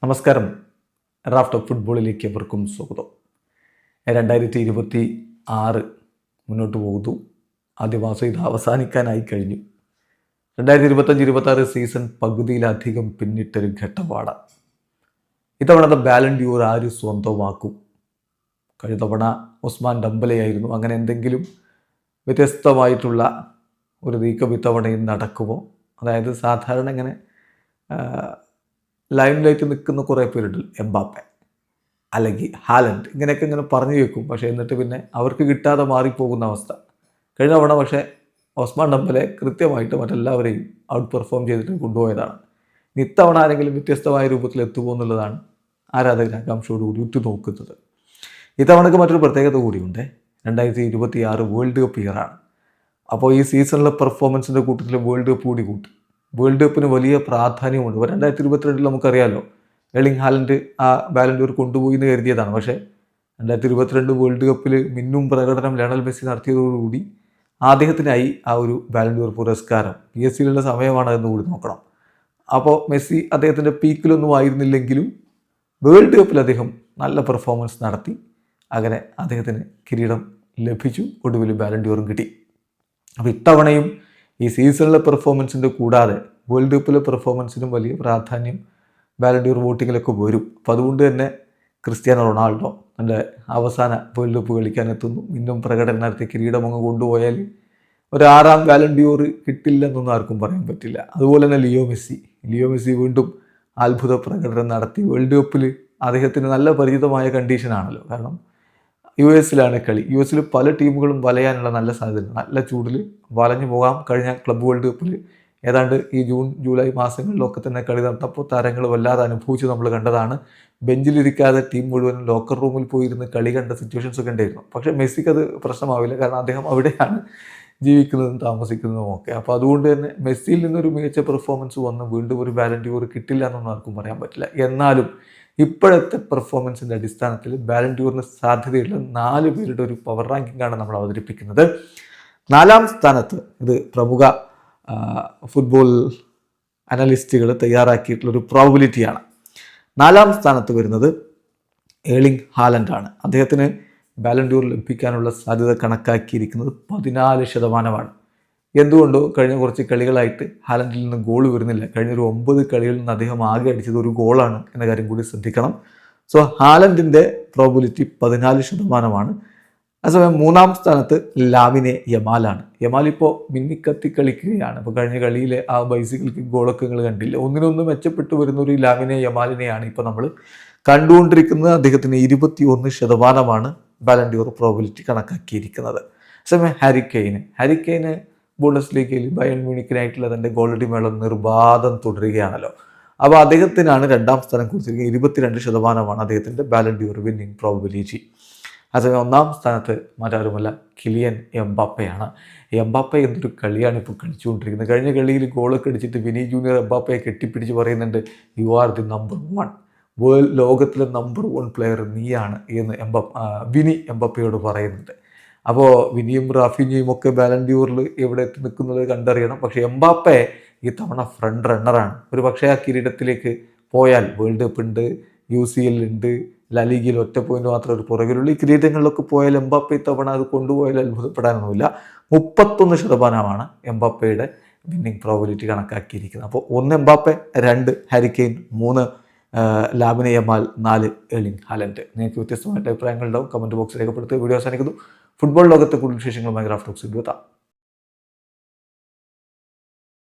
നമസ്കാരം. Raft of ഫുട്ബോളിലേക്ക് എവർക്കും സ്വാഗതം. 2026 മുന്നോട്ട് പോകുന്നു. ആദ്യ മാസം ഇത് അവസാനിക്കാനായി കഴിഞ്ഞു. 2025-26 സീസൺ പകുതിയിലധികം പിന്നിട്ടൊരു ഘട്ടമാണ്. ഇത്തവണത്തെ ബാലൺ ഡ്യൂർ ആര് സ്വന്തമാക്കും? കഴിഞ്ഞ തവണ ഉസ്മാൻ ഡംബലെയായിരുന്നു. അങ്ങനെ എന്തെങ്കിലും വ്യത്യസ്തമായിട്ടുള്ള ഒരു നീക്കം ഇത്തവണയും നടക്കുമോ? അതായത് സാധാരണ ഇങ്ങനെ ലൈം ലൈറ്റ് നിൽക്കുന്ന കുറേ പേരുണ്ട്. എംബാപ്പെ അല്ലെങ്കിൽ ഹാലൻഡ് ഇങ്ങനെയൊക്കെ ഇങ്ങനെ പറഞ്ഞു വെക്കും. പക്ഷേ എന്നിട്ട് പിന്നെ അവർക്ക് കിട്ടാതെ മാറിപ്പോകുന്ന അവസ്ഥ. കഴിഞ്ഞ തവണ പക്ഷേ ഒസ്മാൻ ഡംബലെ കൃത്യമായിട്ട് മറ്റെല്ലാവരെയും ഔട്ട് പെർഫോം ചെയ്തിട്ട് കൊണ്ടുപോയതാണ്. ഇത്തവണ ആരെങ്കിലും വ്യത്യസ്തമായ രൂപത്തിൽ എത്തുമോ എന്നുള്ളതാണ് ആരാധകർ ആകാംക്ഷയോടുകൂടി ഉറ്റുനോക്കുന്നത്. ഇത്തവണക്ക് മറ്റൊരു പ്രത്യേകത കൂടിയുണ്ട്. 2026 വേൾഡ് കപ്പ് ഇയറാണ്. അപ്പോൾ ഈ സീസണിലെ പെർഫോമൻസിൻ്റെ കൂട്ടത്തിൽ വേൾഡ് കപ്പ് കൂടി കൂട്ടി. വേൾഡ് കപ്പിന് വലിയ പ്രാധാന്യമുണ്ട്. 2022 നമുക്കറിയാമല്ലോ, എർലിംഗ് ഹാലൻഡ് ആ ബാലൺ ഡ്യൂർ കൊണ്ടുപോയി എന്ന് കരുതിയതാണ്. പക്ഷേ 2022 വേൾഡ് കപ്പിൽ മിന്നും പ്രകടനം ലയണൽ മെസ്സി നടത്തിയതോടുകൂടി അദ്ദേഹത്തിനായി ആ ഒരു ബാലൺ ഡ്യൂർ പുരസ്കാരം. PSG സമയമാണ് എന്ന് കൂടി നോക്കണം. അപ്പോൾ മെസ്സി അദ്ദേഹത്തിൻ്റെ പീക്കിലൊന്നും ആയിരുന്നില്ലെങ്കിലും വേൾഡ് കപ്പിൽ അദ്ദേഹം നല്ല പെർഫോമൻസ് നടത്തി. അങ്ങനെ അദ്ദേഹത്തിന് കിരീടം ലഭിച്ചു. ഒടുവിൽ ബാലൺ ഡ്യൂറും കിട്ടി. അപ്പോൾ ഇത്തവണയും ഈ സീസണിലെ പെർഫോമൻസിൻ്റെ കൂടാതെ വേൾഡ് കപ്പിലെ പെർഫോമൻസിനും വലിയ പ്രാധാന്യം ബാലൺ ഡ്യൂർ വോട്ടിങ്ങിലൊക്കെ വരും. അപ്പോൾ അതുകൊണ്ട് തന്നെ ക്രിസ്ത്യാനോ റൊണാൾഡോ തൻ്റെ അവസാന വേൾഡ് കപ്പ് കളിക്കാൻ എത്തുന്നു. ഇന്നും പ്രകടനം നടത്തി കിരീടം അങ്ങ് കൊണ്ടുപോയാൽ ഒരു 6ാം ബാലൺ ഡ്യൂർ കിട്ടില്ല എന്നൊന്നും ആർക്കും പറയാൻ പറ്റില്ല. അതുപോലെ തന്നെ ലിയോ മെസ്സി വീണ്ടും അത്ഭുത പ്രകടനം നടത്തി. വേൾഡ് കപ്പിൽ അദ്ദേഹത്തിന് നല്ല പരിചിതമായ കണ്ടീഷനാണല്ലോ. കാരണം US കളി. US പല ടീമുകളും വലയാനുള്ള നല്ല സാധ്യത. നല്ല ചൂടിൽ വലഞ്ഞു പോകാം. കഴിഞ്ഞ ക്ലബ്ബ് വേൾഡ് കപ്പിൽ ഏതാണ്ട് ഈ ജൂൺ ജൂലൈ മാസങ്ങളിലൊക്കെ തന്നെ കളി നടന്നപ്പോൾ താരങ്ങൾ വല്ലാതെ അനുഭവിച്ച് നമ്മൾ കണ്ടതാണ്. ബെഞ്ചിലിരിക്കാതെ ടീം മുഴുവനും ലോക്കർ റൂമിൽ പോയിരുന്ന് കളി കണ്ട സിറ്റുവേഷൻസ് ഒക്കെ ഉണ്ടായിരുന്നു. പക്ഷേ മെസ്സിക്ക് അത് പ്രശ്നമാവില്ല. കാരണം അദ്ദേഹം അവിടെയാണ് ജീവിക്കുന്നതും താമസിക്കുന്നതും ഒക്കെ. അപ്പോൾ അതുകൊണ്ട് തന്നെ മെസ്സിയിൽ നിന്നൊരു മികച്ച പെർഫോമൻസ് വന്ന് വീണ്ടും ഒരു ബാലൺ ഡ്യൂർ കിട്ടില്ല എന്നൊന്നും ആർക്കും പറയാൻ പറ്റില്ല. എന്നാലും ഇപ്പോഴത്തെ പെർഫോമൻസിൻ്റെ അടിസ്ഥാനത്തിൽ ബാലൺ ഡ്യൂറിന് സാധ്യതയുള്ള 4 പേരുടെ ഒരു പവർ റാങ്കിങ്ങാണ് നമ്മൾ അവതരിപ്പിക്കുന്നത്. 4ാം സ്ഥാനത്ത്, ഇത് പ്രമുഖ ഫുട്ബോൾ അനലിസ്റ്റുകൾ തയ്യാറാക്കിയിട്ടുള്ളൊരു പ്രോബബിലിറ്റിയാണ്. 4ാം സ്ഥാനത്ത് വരുന്നത് എർലിംഗ് ഹാലൻഡാണ്. അദ്ദേഹത്തിന് ബാലൺ ഡ്യൂർ ലഭിക്കാനുള്ള സാധ്യത കണക്കാക്കിയിരിക്കുന്നത് 14%. എന്തുകൊണ്ടോ കഴിഞ്ഞ കുറച്ച് കളികളായിട്ട് ഹാലൻഡിൽ നിന്ന് ഗോൾ വരുന്നില്ല. കഴിഞ്ഞൊരു 9 കളികളിൽ നിന്ന് അദ്ദേഹം ആകെ അടിച്ചത് ഒരു ഗോളാണ് എന്ന കാര്യം കൂടി ശ്രദ്ധിക്കണം. സോ ഹാലൻഡിൻ്റെ പ്രോബിലിറ്റി 14%. അതേസമയം 3ാം സ്ഥാനത്ത് ലാമിനെ യമാലാണ്. യമാൽ ഇപ്പോൾ മിന്നിക്കത്തി കളിക്കുകയാണ്. അപ്പോൾ കഴിഞ്ഞ കളിയിലെ ആ ബൈസിക്കിൾക്ക് ഗോളൊക്കെ നിങ്ങൾ കണ്ടില്ല. ഒന്നിനൊന്ന് മെച്ചപ്പെട്ടു വരുന്ന ഒരു ലാമിനെ യമാലിനെയാണ് ഇപ്പോൾ നമ്മൾ കണ്ടുകൊണ്ടിരിക്കുന്നത്. അദ്ദേഹത്തിന് 21% ബാലൺ ഡ്യൂർ പ്രോബിലിറ്റി കണക്കാക്കിയിരിക്കുന്നത്. അതേസമയം ഹാരിക്കെയിന് ബുണ്ടസ്ലീഗയിൽ ബയൺ മ്യൂണിക്കിനായിട്ടുള്ള തൻ്റെ ഗോൾഡി മേളം നിർബാധം തുടരുകയാണല്ലോ. അപ്പോൾ അദ്ദേഹത്തിനാണ് 2ാം സ്ഥാനം കൊടുത്തിരിക്കുന്നത്. 22% അദ്ദേഹത്തിൻ്റെ ബാലൺ ഡ്യൂർ വിന്നിങ് പ്രോബബിലിറ്റി. അതേസമയം 1ാം സ്ഥാനത്ത് മറ്റാരുമല്ല, കിലിയൻ എംബാപ്പയാണ്. എംബാപ്പ എന്തൊരു കളിയാണ് ഇപ്പോൾ കളിച്ചുകൊണ്ടിരിക്കുന്നത്. കഴിഞ്ഞ കളിയിൽ ഗോളൊക്കെ അടിച്ചിട്ട് വിനി ജൂനിയർ എംബാപ്പയെ കെട്ടിപ്പിടിച്ച് പറയുന്നുണ്ട്, യു ആർ ദി നമ്പർ 1, ലോകത്തിലെ നമ്പർ 1 പ്ലെയർ നീയാണ് എന്ന് വിനി എംബാപ്പയോട് പറയുന്നുണ്ട്. അപ്പോൾ വിനിയും റാഫിനിയും ഒക്കെ ബാലൺ ഡ്യൂറിൽ എവിടെ എത്തി നിൽക്കുന്നത് കണ്ടറിയണം. പക്ഷേ എംബാപ്പെ ഈ തവണ ഫ്രണ്ട് റണ്ണറാണ്. ഒരു പക്ഷേ ആ കിരീടത്തിലേക്ക് പോയാൽ വേൾഡ് കപ്പ് ഉണ്ട്, UCL ഉണ്ട്, ലലീഗയിൽ 1 പോയിന്റ് മാത്രമേ ഒരു പുറകിലുള്ള ഈ കിരീടങ്ങളിലൊക്കെ പോയാൽ എംബാപ്പെ ഇത്തവണ അത് കൊണ്ടുപോയാൽ അത്ഭുതപ്പെടാനൊന്നുമില്ല. 31% എംബാപ്പയുടെ വിന്നിങ് പ്രോബിലിറ്റി കണക്കാക്കിയിരിക്കുന്നത്. അപ്പോൾ 1 എംബാപ്പെ, 2 ഹാരിക്കെയിൻ, 3 ലാമിനെ യമാൽ, 4 എർലിംഗ് ഹാലൻഡ്. നിങ്ങൾക്ക് വ്യത്യസ്തമായിട്ട് അഭിപ്രായങ്ങളുണ്ടാവും. കമൻറ്റ് ബോക്സിൽ രേഖപ്പെടുത്തി. വീഡിയോ അവസാനിക്കുന്നു. ഫുട്ബോൾ ലോകത്തെ കൂടുതൽ വിശേഷങ്ങളുമായി റാഫ്റ്റ് ടോക്സ് എത്താം.